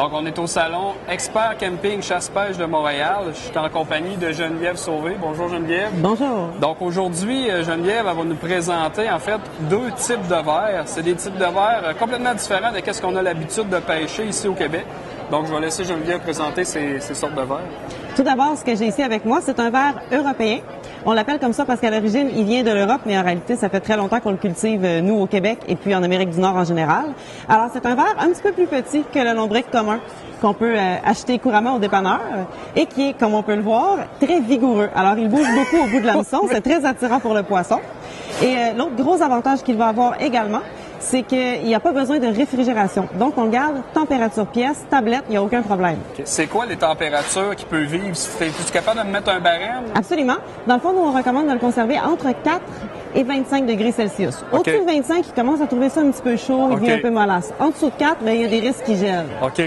Donc, on est au salon Expert Camping Chasse-Pêche de Montréal. Je suis en compagnie de Geneviève Sauvé. Bonjour Geneviève. Bonjour. Donc, aujourd'hui, Geneviève, elle va nous présenter, en fait, deux types de verres. C'est des types de verres complètement différents de ce qu'on a l'habitude de pêcher ici au Québec. Donc, je vais laisser Geneviève présenter ces sortes de verres. Tout d'abord, ce que j'ai ici avec moi, c'est un verre européen. On l'appelle comme ça parce qu'à l'origine, il vient de l'Europe, mais en réalité, ça fait très longtemps qu'on le cultive, nous, au Québec et puis en Amérique du Nord en général. Alors, c'est un verre un petit peu plus petit que le lombric commun qu'on peut acheter couramment au dépanneur et qui est, comme on peut le voir, très vigoureux. Alors, il bouge beaucoup au bout de l'hameçon. C'est très attirant pour le poisson. Et l'autre gros avantage qu'il va avoir également, c'est qu'il n'y a pas besoin de réfrigération. Donc, on le garde température pièce, tablette, il n'y a aucun problème. Okay. C'est quoi les températures qu'il peut vivre? Es-tu capable de me mettre un barème? Absolument. Dans le fond, nous, on recommande de le conserver entre 4 et 25 degrés Celsius. Au-dessus de 25, il commence à trouver ça un petit peu chaud, il devient un peu mollasse. En dessous de 4, bien, il y a des risques qu'il gèle. OK.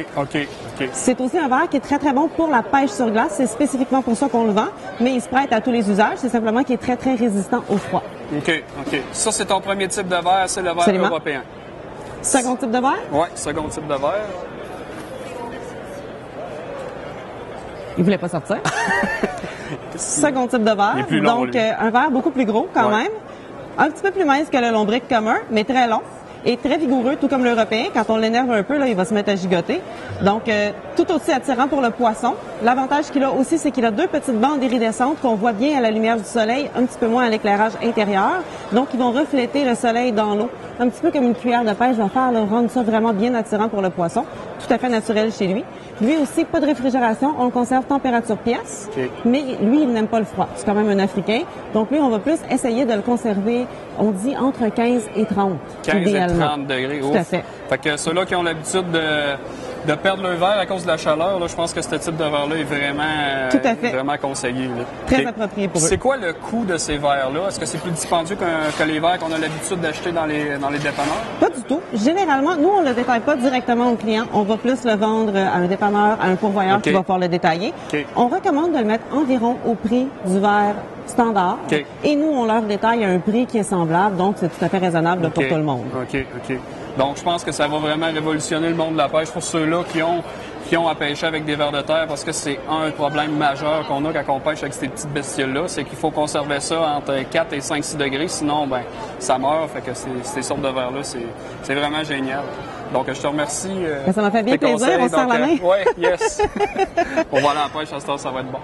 C'est aussi un verre qui est très, très bon pour la pêche sur glace. C'est spécifiquement pour ça qu'on le vend, mais il se prête à tous les usages. C'est simplement qu'il est très, très résistant au froid. OK. Ça, c'est ton premier type de verre, c'est le verre européen. Second type de verre? Oui, second type de verre. Il voulait pas sortir. Second type de verre. Il est plus long, donc, un verre beaucoup plus gros quand même. Un petit peu plus mince que le lombric commun, mais très long. Et très vigoureux, tout comme l'européen. Quand on l'énerve un peu, là, il va se mettre à gigoter. Donc, tout aussi attirant pour le poisson. L'avantage qu'il a aussi, c'est qu'il a deux petites bandes iridescentes qu'on voit bien à la lumière du soleil, un petit peu moins à l'éclairage intérieur. Donc, ils vont refléter le soleil dans l'eau. Un petit peu comme une cuillère de pêche va faire, rendre ça vraiment bien attirant pour le poisson. Tout à fait naturel chez lui. Lui aussi, pas de réfrigération. On le conserve température pièce. Okay. Mais lui, il n'aime pas le froid. C'est quand même un Africain. Donc, lui, on va plus essayer de le conserver, on dit, entre 15 et 30. 15 et 30 degrés. Tout à fait. Fait que ceux-là qui ont l'habitude de perdre leur verre à cause de la chaleur, là, je pense que ce type de verre-là est vraiment conseillé. Là. Très approprié pour eux. C'est quoi le coût de ces verres-là? Est-ce que c'est plus dispendieux que les verres qu'on a l'habitude d'acheter dans les dépanneurs? Pas du tout. Généralement, nous, on ne le détaille pas directement au client. On va plus le vendre à un dépanneur, à un pourvoyeur qui va pouvoir le détailler. On recommande de le mettre environ au prix du verre standard. Et nous, on leur détaille à un prix qui est semblable. Donc, c'est tout à fait raisonnable pour tout le monde. OK. Donc, je pense que ça va vraiment révolutionner le monde de la pêche pour ceux-là qui ont à pêcher avec des vers de terre, parce que c'est un problème majeur qu'on a quand on pêche avec ces petites bestioles-là, c'est qu'il faut conserver ça entre 4 et 5-6 degrés, sinon, ben ça meurt. Fait que ces sortes de vers-là, c'est vraiment génial. Donc, je te remercie. Ça m'a fait bien plaisir, on se serre la main. Oui, yes. On va aller à la pêche, à ce temps, ça va être bon.